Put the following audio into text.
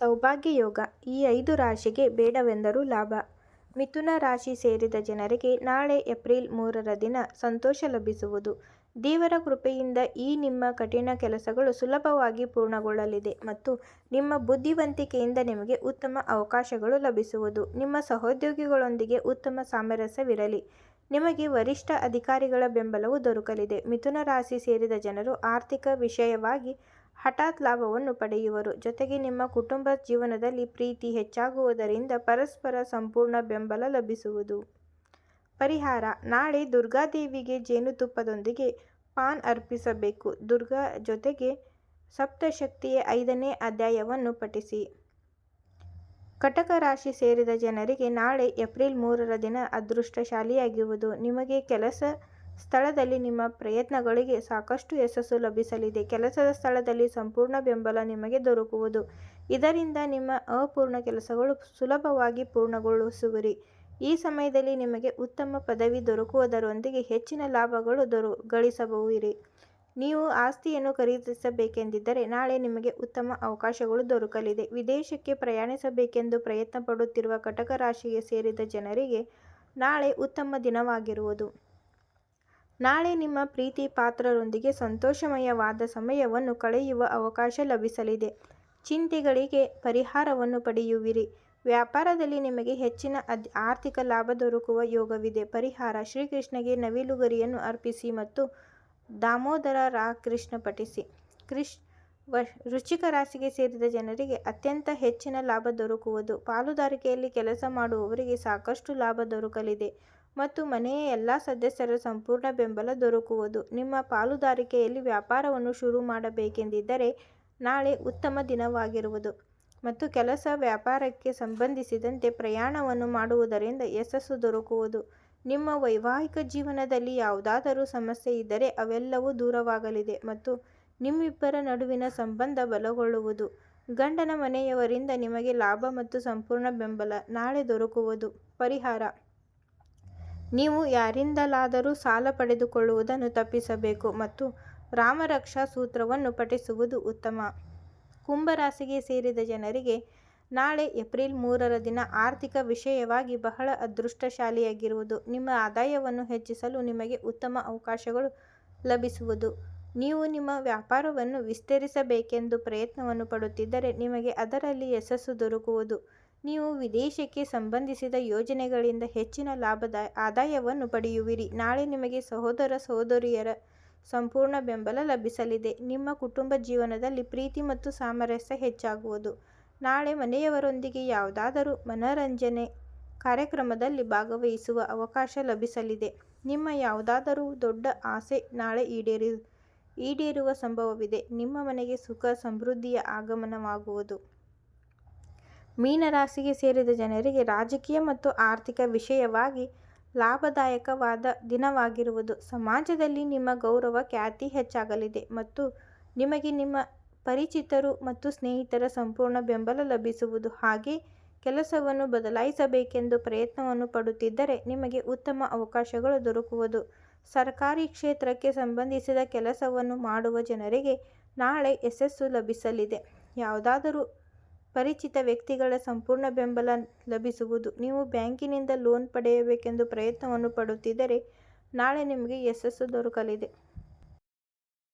ಸೌಭಾಗ್ಯ ಯೋಗ. ಈ 5 ರಾಶಿಗೆ ಬೇಡವೆಂದರೂ ಲಾಭ. ಮಿಥುನ ರಾಶಿ ಸೇರಿದ ಜನರಿಗೆ ನಾಳೆ ಏಪ್ರಿಲ್ 3ರ ದಿನ ಸಂತೋಷ ಲಭಿಸುವುದು. ದೇವರ ಕೃಪೆಯಿಂದ ಈ ನಿಮ್ಮ ಕಠಿಣ ಕೆಲಸಗಳು ಸುಲಭವಾಗಿ ಪೂರ್ಣಗೊಳ್ಳಲಿದೆ ಮತ್ತು ನಿಮ್ಮ ಬುದ್ಧಿವಂತಿಕೆಯಿಂದ ನಿಮಗೆ ಉತ್ತಮ ಅವಕಾಶಗಳು ಲಭಿಸುವುದು. ನಿಮ್ಮ ಸಹೋದ್ಯೋಗಿಗಳೊಂದಿಗೆ ಉತ್ತಮ ಸಾಮರಸ್ಯವಿರಲಿ. ನಿಮಗೆ ವರಿಷ್ಠ ಅಧಿಕಾರಿಗಳ ಬೆಂಬಲವು ದೊರಕಲಿದೆ. ಮಿಥುನ ರಾಶಿ ಸೇರಿದ ಜನರು ಆರ್ಥಿಕ ವಿಷಯವಾಗಿ ಹಠಾತ್ ಲಾಭವನ್ನು ಪಡೆಯುವರು. ಜೊತೆಗೆ ನಿಮ್ಮ ಕುಟುಂಬ ಜೀವನದಲ್ಲಿ ಪ್ರೀತಿ ಹೆಚ್ಚಾಗುವುದರಿಂದ ಪರಸ್ಪರ ಸಂಪೂರ್ಣ ಬೆಂಬಲ ಲಭಿಸುವುದು. ಪರಿಹಾರ: ನಾಳೆ ದುರ್ಗಾದೇವಿಗೆ ಜೇನುತುಪ್ಪದೊಂದಿಗೆ ಪಾನ್ ಅರ್ಪಿಸಬೇಕು. ದುರ್ಗಾ ಜೊತೆಗೆ ಸಪ್ತಶಕ್ತಿಯ 5ನೇ ಅಧ್ಯಾಯವನ್ನು ಪಠಿಸಿ. ಕಟಕ ರಾಶಿ ಸೇರಿದ ಜನರಿಗೆ ನಾಳೆ ಏಪ್ರಿಲ್ 3ರ ದಿನ ಅದೃಷ್ಟಶಾಲಿಯಾಗಿರುವುದು. ನಿಮಗೆ ಕೆಲಸ ಸ್ಥಳದಲ್ಲಿ ನಿಮ್ಮ ಪ್ರಯತ್ನಗಳಿಗೆ ಸಾಕಷ್ಟು ಯಶಸ್ಸು ಲಭಿಸಲಿದೆ. ಕೆಲಸದ ಸ್ಥಳದಲ್ಲಿ ಸಂಪೂರ್ಣ ಬೆಂಬಲ ನಿಮಗೆ ದೊರಕುವುದು. ಇದರಿಂದ ನಿಮ್ಮ ಅಪೂರ್ಣ ಕೆಲಸಗಳು ಸುಲಭವಾಗಿ ಪೂರ್ಣಗೊಳಿಸುವಿರಿ. ಈ ಸಮಯದಲ್ಲಿ ನಿಮಗೆ ಉತ್ತಮ ಪದವಿ ದೊರಕುವುದರೊಂದಿಗೆ ಹೆಚ್ಚಿನ ಲಾಭಗಳು ಗಳಿಸಬಹುದಿರಿ. ನೀವು ಆಸ್ತಿಯನ್ನು ಖರೀದಿಸಬೇಕೆಂದಿದ್ದರೆ ನಾಳೆ ನಿಮಗೆ ಉತ್ತಮ ಅವಕಾಶಗಳು ದೊರಕಲಿದೆ. ವಿದೇಶಕ್ಕೆ ಪ್ರಯಾಣಿಸಬೇಕೆಂದು ಪ್ರಯತ್ನ ಪಡುತ್ತಿರುವ ಕಟಕ ರಾಶಿಗೆ ಸೇರಿದ ಜನರಿಗೆ ನಾಳೆ ಉತ್ತಮ ದಿನವಾಗಿರುವುದು. ನಾಳೆ ನಿಮ್ಮ ಪ್ರೀತಿ ಪಾತ್ರರೊಂದಿಗೆ ಸಂತೋಷಮಯವಾದ ಸಮಯವನ್ನು ಕಳೆಯುವ ಅವಕಾಶ ಲಭಿಸಲಿದೆ. ಚಿಂತೆಗಳಿಗೆ ಪರಿಹಾರವನ್ನು ಪಡೆಯುವಿರಿ. ವ್ಯಾಪಾರದಲ್ಲಿ ನಿಮಗೆ ಹೆಚ್ಚಿನ ಆರ್ಥಿಕ ಲಾಭ ದೊರಕುವ ಯೋಗವಿದೆ. ಪರಿಹಾರ: ಶ್ರೀಕೃಷ್ಣಗೆ ನವಿಲು ಗರಿಯನ್ನು ಅರ್ಪಿಸಿ ಮತ್ತು ದಾಮೋದರ ಕೃಷ್ಣ ಪಠಿಸಿ. ವೃಶ್ಚಿಕ ರಾಶಿಗೆ ಸೇರಿದ ಜನರಿಗೆ ಅತ್ಯಂತ ಹೆಚ್ಚಿನ ಲಾಭ ದೊರಕುವುದು. ಪಾಲುದಾರಿಕೆಯಲ್ಲಿ ಕೆಲಸ ಮಾಡುವವರಿಗೆ ಸಾಕಷ್ಟು ಲಾಭ ದೊರಕಲಿದೆ ಮತ್ತು ಮನೆಯ ಎಲ್ಲ ಸದಸ್ಯರ ಸಂಪೂರ್ಣ ಬೆಂಬಲ ದೊರಕುವುದು. ನಿಮ್ಮ ಪಾಲುದಾರಿಕೆಯಲ್ಲಿ ವ್ಯಾಪಾರವನ್ನು ಶುರು ಮಾಡಬೇಕೆಂದಿದ್ದರೆ ನಾಳೆ ಉತ್ತಮ ದಿನವಾಗಿರುವುದು ಮತ್ತು ಕೆಲಸ ವ್ಯಾಪಾರಕ್ಕೆ ಸಂಬಂಧಿಸಿದಂತೆ ಪ್ರಯಾಣವನ್ನು ಮಾಡುವುದರಿಂದ ಯಶಸ್ಸು ದೊರಕುವುದು. ನಿಮ್ಮ ವೈವಾಹಿಕ ಜೀವನದಲ್ಲಿ ಯಾವುದಾದರೂ ಸಮಸ್ಯೆ ಇದ್ದರೆ ಅವೆಲ್ಲವೂ ದೂರವಾಗಲಿದೆ ಮತ್ತು ನಿಮ್ಮಿಬ್ಬರ ನಡುವಿನ ಸಂಬಂಧ ಬಲಗೊಳ್ಳುವುದು. ಗಂಡನ ಮನೆಯವರಿಂದ ನಿಮಗೆ ಲಾಭ ಮತ್ತು ಸಂಪೂರ್ಣ ಬೆಂಬಲ ನಾಳೆ ದೊರಕುವುದು. ಪರಿಹಾರ: ನೀವು ಯಾರಿಂದಲಾದರೂ ಸಾಲ ಪಡೆದುಕೊಳ್ಳುವುದನ್ನು ತಪ್ಪಿಸಬೇಕು ಮತ್ತು ರಾಮರಕ್ಷಾ ಸೂತ್ರವನ್ನು ಪಠಿಸುವುದು ಉತ್ತಮ. ಕುಂಭ ರಾಶಿಗೆ ಸೇರಿದ ಜನರಿಗೆ ನಾಳೆ ಏಪ್ರಿಲ್ 3ರ ದಿನ ಆರ್ಥಿಕ ವಿಷಯವಾಗಿ ಬಹಳ ಅದೃಷ್ಟಶಾಲಿಯಾಗಿರುವುದು. ನಿಮ್ಮ ಆದಾಯವನ್ನು ಹೆಚ್ಚಿಸಲು ನಿಮಗೆ ಉತ್ತಮ ಅವಕಾಶಗಳು ಲಭಿಸುವುದು. ನೀವು ನಿಮ್ಮ ವ್ಯಾಪಾರವನ್ನು ವಿಸ್ತರಿಸಬೇಕೆಂದು ಪ್ರಯತ್ನವನ್ನು ಪಡುತ್ತಿದ್ದರೆ ನಿಮಗೆ ಅದರಲ್ಲಿ ಯಶಸ್ಸು ದೊರಕುವುದು. ನೀವು ವಿದೇಶಕ್ಕೆ ಸಂಬಂಧಿಸಿದ ಯೋಜನೆಗಳಿಂದ ಹೆಚ್ಚಿನ ಆದಾಯವನ್ನು ಪಡೆಯುವಿರಿ. ನಾಳೆ ನಿಮಗೆ ಸಹೋದರ ಸಹೋದರಿಯರ ಸಂಪೂರ್ಣ ಬೆಂಬಲ ಲಭಿಸಲಿದೆ. ನಿಮ್ಮ ಕುಟುಂಬ ಜೀವನದಲ್ಲಿ ಪ್ರೀತಿ ಮತ್ತು ಸಾಮರಸ್ಯ ಹೆಚ್ಚಾಗುವುದು. ನಾಳೆ ಮನೆಯವರೊಂದಿಗೆ ಯಾವುದಾದರೂ ಮನರಂಜನೆ ಕಾರ್ಯಕ್ರಮದಲ್ಲಿ ಭಾಗವಹಿಸುವ ಅವಕಾಶ ಲಭಿಸಲಿದೆ. ನಿಮ್ಮ ಯಾವುದಾದರೂ ದೊಡ್ಡ ಆಸೆ ನಾಳೆ ಈಡೇರುವ ಸಂಭವವಿದೆ. ನಿಮ್ಮ ಮನೆಗೆ ಸುಖ ಸಮೃದ್ಧಿಯ ಆಗಮನವಾಗುವುದು. ಮೀನ ರಾಶಿಗೆ ಸೇರಿದ ಜನರಿಗೆ ರಾಜಕೀಯ ಮತ್ತು ಆರ್ಥಿಕ ವಿಷಯವಾಗಿ ಲಾಭದಾಯಕವಾದ ದಿನವಾಗಿರುವುದು. ಸಮಾಜದಲ್ಲಿ ನಿಮ್ಮ ಗೌರವ ಖ್ಯಾತಿ ಹೆಚ್ಚಾಗಲಿದೆ ಮತ್ತು ನಿಮಗೆ ನಿಮ್ಮ ಪರಿಚಿತರು ಮತ್ತು ಸ್ನೇಹಿತರ ಸಂಪೂರ್ಣ ಬೆಂಬಲ ಲಭಿಸುವುದು. ಹಾಗೆ ಕೆಲಸವನ್ನು ಬದಲಾಯಿಸಬೇಕೆಂದು ಪ್ರಯತ್ನವನ್ನು ಪಡುತ್ತಿದ್ದರೆ ನಿಮಗೆ ಉತ್ತಮ ಅವಕಾಶಗಳು ದೊರಕುವುದು. ಸರ್ಕಾರಿ ಕ್ಷೇತ್ರಕ್ಕೆ ಸಂಬಂಧಿಸಿದ ಕೆಲಸವನ್ನು ಮಾಡುವ ಜನರಿಗೆ ನಾಳೆ ಯಶಸ್ಸು ಲಭಿಸಲಿದೆ. ಯಾವುದಾದರೂ ಪರಿಚಿತ ವ್ಯಕ್ತಿಗಳ ಸಂಪೂರ್ಣ ಬೆಂಬಲ ಲಭಿಸುವುದು. ನೀವು ಬ್ಯಾಂಕಿನಿಂದ ಲೋನ್ ಪಡೆಯಬೇಕೆಂದು ಪ್ರಯತ್ನವನ್ನು ಪಡುತ್ತಿದ್ದರೆ ನಾಳೆ ನಿಮಗೆ ಯಶಸ್ಸು ದೊರಕಲಿದೆ.